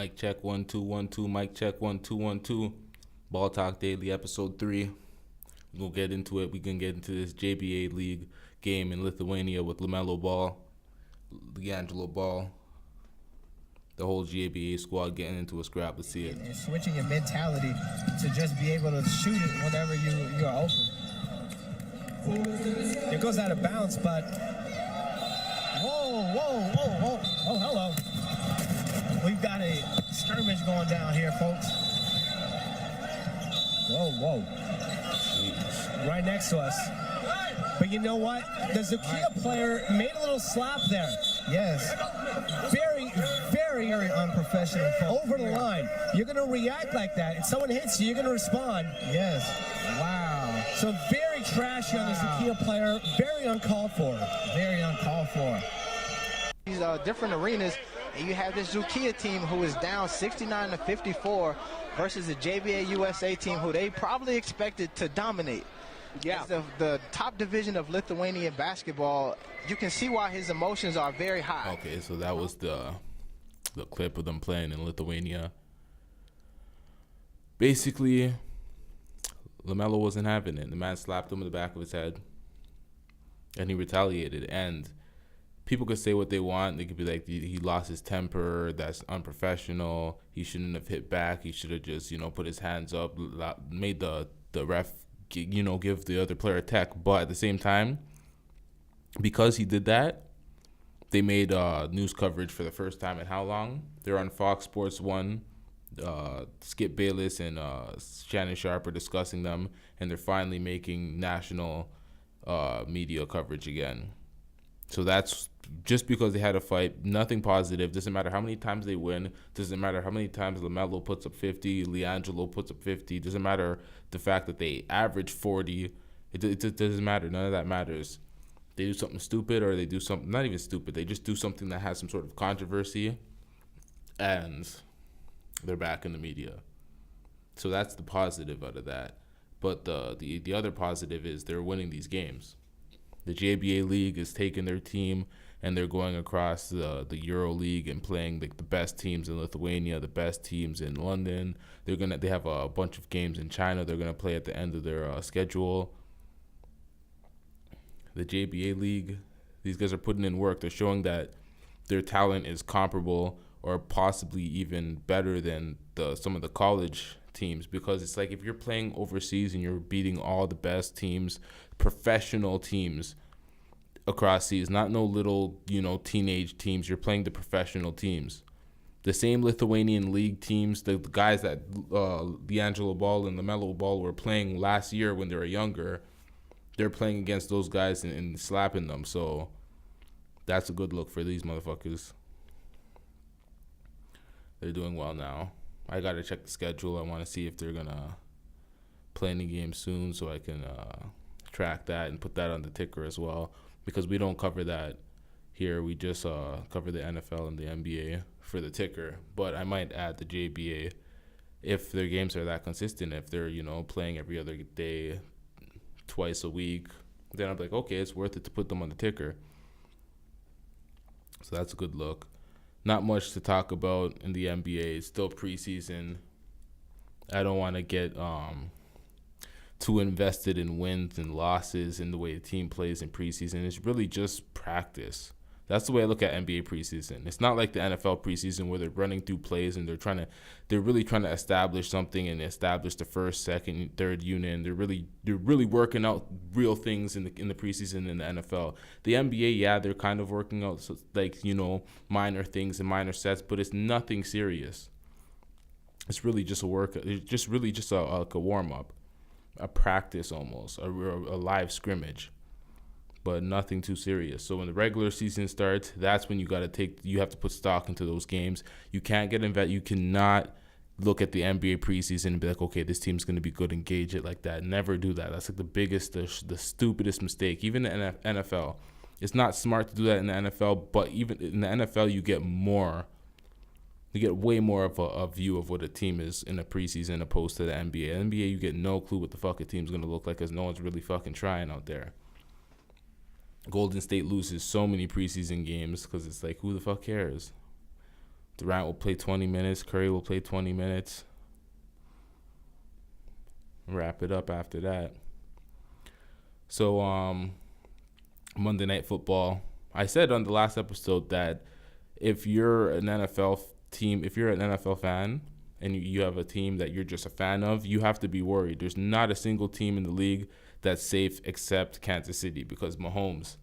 Mic check 1 2 1 2. Mic check 1 2 1 2. Ball Talk Daily episode 3. We'll get into it. We can get into this JBA League game in Lithuania with Lamelo Ball, Lamelo Ball, the whole JBA squad getting into a scrap. Let's see it. And switching your mentality to just be able to shoot it whenever you are open. It goes out of bounds, but whoa, hello. We've got a skirmish going down here, folks. Whoa. Jeez. Right next to us. But you know what? The Zukia player made a little slap there. Yes. Very unprofessional. Over the line. You're going to react like that. If someone hits you, you're going to respond. Yes. Wow. So very trashy on the Zukia player. Very uncalled for. Very uncalled for. These different arenas, and you have this Zukia team who is down 69-54 versus the JBA USA team who they probably expected to dominate. Yeah, the top division of Lithuanian basketball. You can see why his emotions are very high. Okay, so that was the clip of them playing in Lithuania. Basically, Lamelo wasn't having it. The man slapped him in the back of his head, and he retaliated. And people could say what they want. They could be like, he lost his temper. That's unprofessional. He shouldn't have hit back. He should have just, put his hands up, made the ref, give the other player a tech. But at the same time, because he did that, they made news coverage for the first time in how long? They're on Fox Sports 1. Skip Bayless and Shannon Sharp are discussing them, and they're finally making national media coverage again. So that's just because they had a fight, nothing positive. Doesn't matter how many times they win. Doesn't matter how many times Lamelo puts up 50, LiAngelo puts up 50. Doesn't matter the fact that they average 40. It doesn't matter. None of that matters. They do something stupid, or they do something, not even stupid. They just do something that has some sort of controversy, and they're back in the media. So that's the positive out of that. But the other positive is they're winning these games. The JBA League is taking their team, and they're going across the Euro League and playing the best teams in Lithuania, the best teams in London. They have a bunch of games in China they're gonna play at the end of their schedule. The JBA League, these guys are putting in work. They're showing that their talent is comparable or possibly even better than some of the college teams, because it's like if you're playing overseas and you're beating all the best teams, professional teams across seas, not no little, teenage teams. You're playing the professional teams. The same Lithuanian league teams, the guys that LiAngelo Ball and Lamelo Ball were playing last year when they were younger, they're playing against those guys and slapping them. So that's a good look for these motherfuckers. They're doing well now. I got to check the schedule. I want to see if they're going to play any games soon so I can track that and put that on the ticker as well, because we don't cover that here. We just cover the NFL and the NBA for the ticker. But I might add the JBA if their games are that consistent. If they're, playing every other day, twice a week, then I'm like, okay, it's worth it to put them on the ticker. So that's a good look. Not much to talk about in the NBA. It's still preseason. I don't want to get too invested in wins and losses in the way the team plays in preseason. It's really just practice. That's the way I look at NBA preseason. It's not like the NFL preseason where they're running through plays and they're really trying to establish something and establish the first, second, third unit. And they're really working out real things in the preseason in the NFL. The NBA, yeah, they're kind of working out minor things and minor sets, but it's nothing serious. It's really just a workout. It's just really just a warm up, a practice almost, a live scrimmage. But nothing too serious. So when the regular season starts, that's when you have to put stock into those games. You can't you cannot look at the NBA preseason and be like, okay, this team's going to be good and gauge it like that. Never do that. That's like the biggest, the stupidest mistake. Even the NFL, it's not smart to do that in the NFL. But even in the NFL, you get way more of a view of what a team is in a preseason opposed to the NBA. NBA, you get no clue what the fuck a team's going to look like because no one's really fucking trying out there. Golden State loses so many preseason games because it's like, who the fuck cares? Durant will play 20 minutes. Curry will play 20 minutes. Wrap it up after that. So, Monday Night Football. I said on the last episode that if you're an NFL team, if you're an NFL fan and you have a team that you're just a fan of, you have to be worried. There's not a single team in the league that's safe except Kansas City because Mahomes.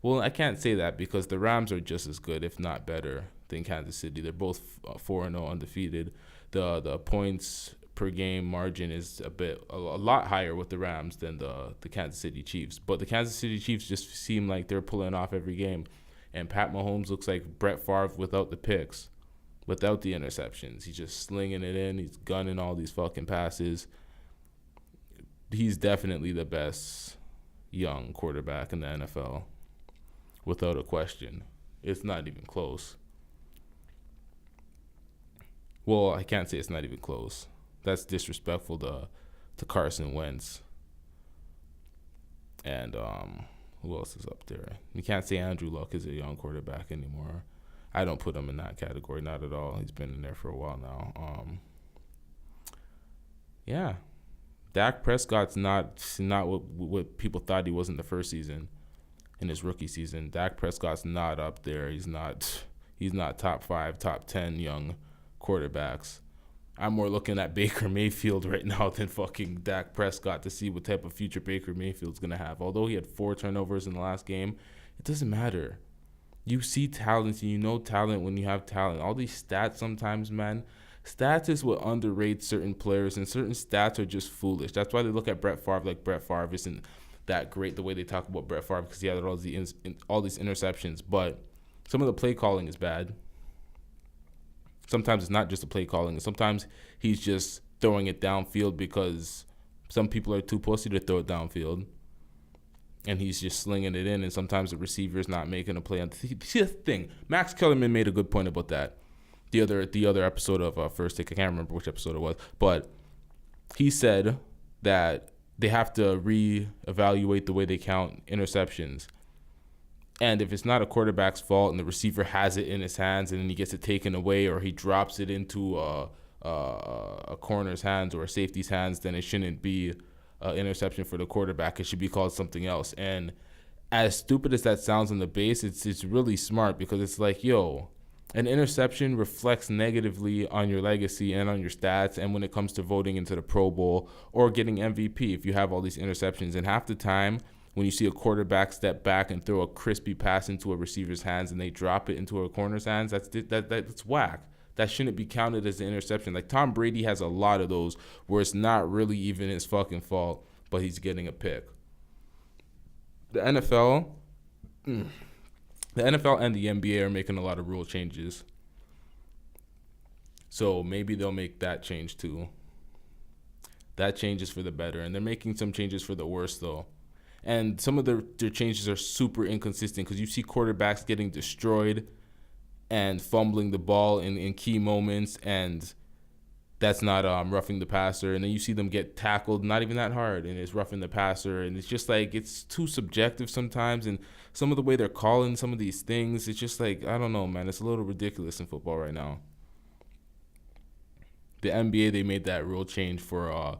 Well, I can't say that because the Rams are just as good, if not better, than Kansas City. They're both 4-0 undefeated. The points per game margin is a lot higher with the Rams than the Kansas City Chiefs. But the Kansas City Chiefs just seem like they're pulling off every game. And Pat Mahomes looks like Brett Favre without the picks, without the interceptions. He's just slinging it in. He's gunning all these fucking passes. He's definitely the best young quarterback in the NFL, without a question. It's not even close. Well, I can't say it's not even close. That's disrespectful to Carson Wentz. And who else is up there? You can't say Andrew Luck is a young quarterback anymore. I don't put him in that category, not at all. He's been in there for a while now. Yeah. Dak Prescott's not what people thought he was in the first season, in his rookie season. Dak Prescott's not up there. He's not top 5, top 10 young quarterbacks. I'm more looking at Baker Mayfield right now than fucking Dak Prescott to see what type of future Baker Mayfield's going to have. Although he had 4 turnovers in the last game, it doesn't matter. You see talent and you know talent when you have talent. All these stats sometimes, man, stats is what underrates certain players, and certain stats are just foolish. That's why they look at Brett Favre like Brett Favre isn't that great the way they talk about Brett Favre because he had all these interceptions. But some of the play calling is bad. Sometimes it's not just the play calling. Sometimes he's just throwing it downfield because some people are too pussy to throw it downfield. And he's just slinging it in, and sometimes the receiver's not making a play. See the thing, Max Kellerman made a good point about that. The other episode of First Take, I can't remember which episode it was, but he said that they have to reevaluate the way they count interceptions. And if it's not a quarterback's fault and the receiver has it in his hands and then he gets it taken away or he drops it into a corner's hands or a safety's hands, then it shouldn't be an interception for the quarterback. It should be called something else. And as stupid as that sounds on the base, it's really smart because it's like, yo, an interception reflects negatively on your legacy and on your stats. And when it comes to voting into the Pro Bowl or getting MVP, if you have all these interceptions, and half the time when you see a quarterback step back and throw a crispy pass into a receiver's hands and they drop it into a corner's hands, that's whack. That shouldn't be counted as an interception. Like Tom Brady has a lot of those where it's not really even his fucking fault, but he's getting a pick. The NFL and the NBA are making a lot of rule changes. So maybe they'll make that change too. That change is for the better. And they're making some changes for the worse though. And some of their changes are super inconsistent because you see quarterbacks getting destroyed and fumbling the ball in key moments, and that's not roughing the passer. And then you see them get tackled, not even that hard, and it's roughing the passer. And it's just like it's too subjective sometimes. And some of the way they're calling some of these things, it's just like, I don't know, man. It's a little ridiculous in football right now. The NBA, they made that rule change for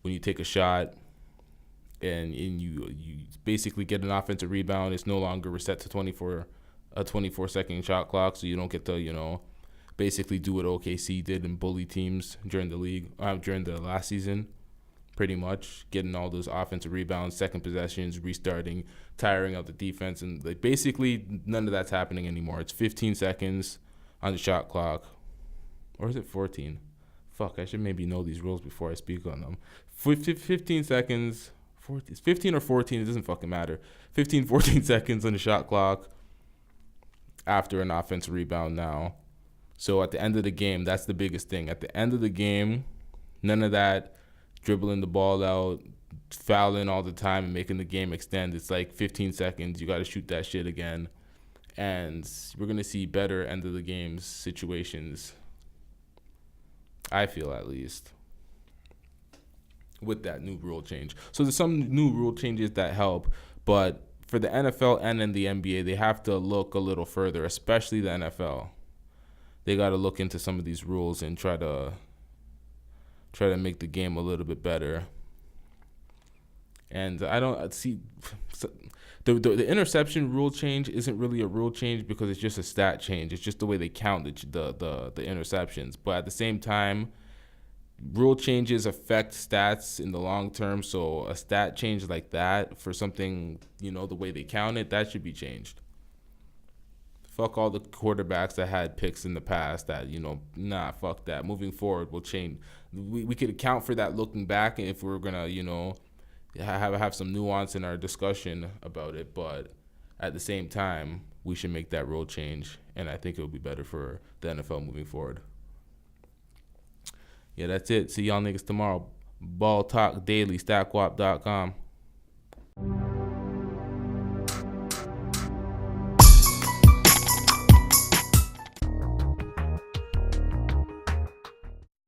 when you take a shot and you basically get an offensive rebound, it's no longer reset to 24-second shot clock, so you don't get to, basically do what OKC did and bully teams during the last season, pretty much, getting all those offensive rebounds, second possessions, restarting, tiring out the defense, and like basically none of that's happening anymore. It's 15 seconds on the shot clock, or is it 14? Fuck, I should maybe know these rules before I speak on them. 15 seconds, 15 or 14, it doesn't fucking matter. 14 seconds on the shot clock after an offensive rebound now. So at the end of the game, that's the biggest thing. At the end of the game, none of that dribbling the ball out, fouling all the time and making the game extend. It's like 15 seconds. You got to shoot that shit again. And we're going to see better end of the game situations, I feel at least, with that new rule change. So there's some new rule changes that help, but for the NFL and in the NBA, they have to look a little further, especially the NFL. they got to look into some of these rules and try to make the game a little bit better. And I don't see the interception rule change isn't really a rule change because it's just a stat change. It's just the way they count the interceptions. But at the same time, rule changes affect stats in the long term. So a stat change like that for something, the way they count it, that should be changed. Fuck all the quarterbacks that had picks in the past that, fuck that. Moving forward, we'll change. We could account for that looking back if we're going to, have some nuance in our discussion about it. But at the same time, we should make that rule change. And I think it would be better for the NFL moving forward. Yeah, that's it. See y'all niggas tomorrow. Ball Talk Daily, StatGwop.com.